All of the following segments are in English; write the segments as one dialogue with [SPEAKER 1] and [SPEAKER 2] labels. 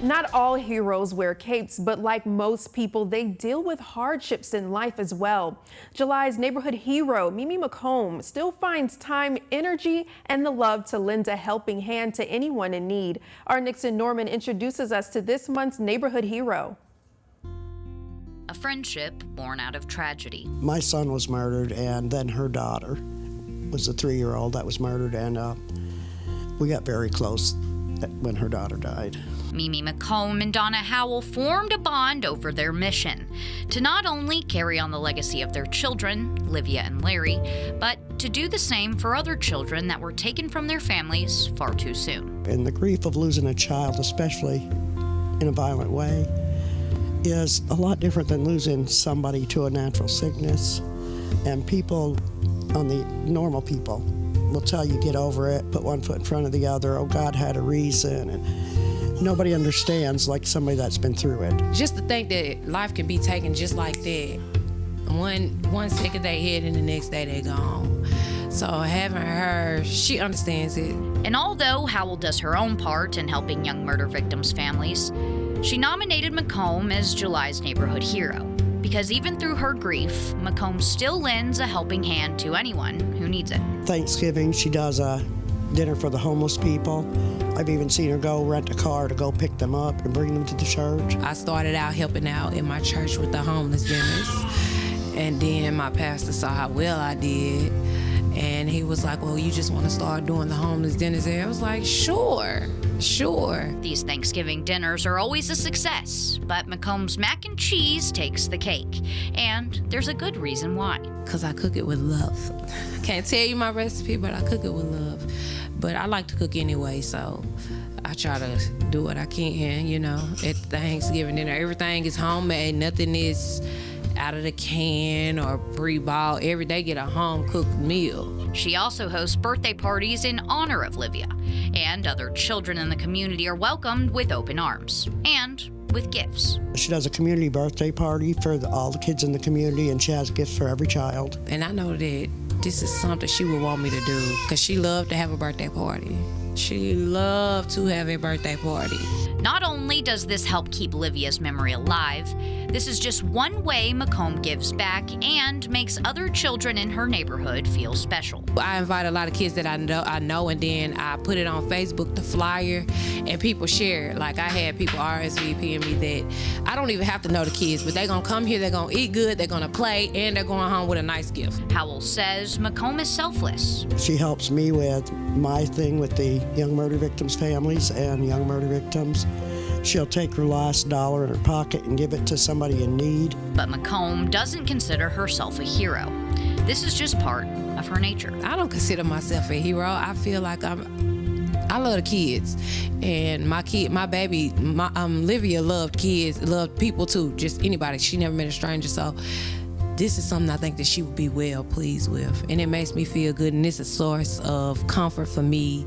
[SPEAKER 1] Not all heroes wear capes, but like most people, they deal with hardships in life as well. July's neighborhood hero, MeMe McComb, still finds time, energy, and the love to lend a helping hand to anyone in need. Our Nixon Norman introduces us to this month's neighborhood hero.
[SPEAKER 2] A friendship born out of tragedy.
[SPEAKER 3] My son was murdered, and then her daughter was a 3-year-old that was murdered, and we got very close when her daughter died.
[SPEAKER 2] MeMe McComb and Donna Howell formed a bond over their mission to not only carry on the legacy of their children, Livia and Larry, but to do the same for other children that were taken from their families far too soon.
[SPEAKER 3] And the grief of losing a child, especially in a violent way, is a lot different than losing somebody to a natural sickness. And people, normal people, will tell you get over it, put one foot in front of the other, oh, God had a reason, and nobody understands like somebody that's been through it.
[SPEAKER 4] Just to think that life can be taken just like that. One second they hit and the next day they gone. So having her, she understands it.
[SPEAKER 2] And although Howell does her own part in helping young murder victims' families, she nominated McComb as July's neighborhood hero. Because even through her grief, McComb still lends a helping hand to anyone who needs it.
[SPEAKER 3] Thanksgiving, she does a dinner for the homeless people. I've even seen her go rent a car to go pick them up and bring them to the church.
[SPEAKER 4] I started out helping out in my church with the homeless dinners. And then my pastor saw how well I did. And he was like, well, you just want to start doing the homeless dinners there? I was like, sure.
[SPEAKER 2] These Thanksgiving dinners are always a success, but McComb's mac and cheese takes the cake. And there's a good reason why.
[SPEAKER 4] Because I cook it with love. I can't tell you my recipe, but I cook it with love. But I like to cook anyway, so I try to do what I can, you know, at Thanksgiving dinner. Everything is homemade. Nothing is out of the can or pre-bought. Every day get a home-cooked meal.
[SPEAKER 2] She also hosts birthday parties in honor of Livia, and other children in the community are welcomed with open arms and with gifts.
[SPEAKER 3] She does a community birthday party for all the kids in the community, and she has gifts for every child.
[SPEAKER 4] And I know that this is something she would want me to do because she loved to have a birthday party. She loved to have a birthday party.
[SPEAKER 2] Not only does this help keep Livia's memory alive, this is just one way McComb gives back and makes other children in her neighborhood feel special.
[SPEAKER 4] I invite a lot of kids that I know, and then I put it on Facebook, the flyer, and people share it. Like I had people RSVPing me that I don't even have to know the kids, but they're gonna come here, they're gonna eat good, they're gonna play, and they're going home with a nice gift.
[SPEAKER 2] Howell says McComb is selfless.
[SPEAKER 3] She helps me with my thing with the young murder victims' families and young murder victims. She'll take her last dollar in her pocket and give it to somebody in need.
[SPEAKER 2] But McComb doesn't consider herself a hero. This is just part of her nature.
[SPEAKER 4] I don't consider myself a hero. I feel like I love the kids, and my baby, Livia loved kids, loved people too, just anybody. She never met a stranger, so this is something I think that she would be well pleased with, and it makes me feel good, and it's a source of comfort for me.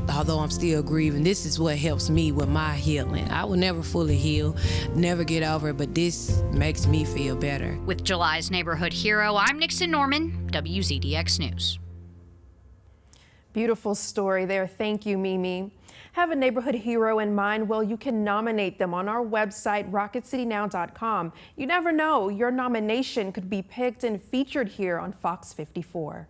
[SPEAKER 4] Although I'm still grieving, this is what helps me with my healing. I will never fully heal, never get over it, but this makes me feel better.
[SPEAKER 2] With July's neighborhood hero, I'm Nixon Norman, WZDX News.
[SPEAKER 1] Beautiful story there. Thank you, MeMe. Have a neighborhood hero in mind? Well, you can nominate them on our website, rocketcitynow.com. You never know, your nomination could be picked and featured here on Fox 54.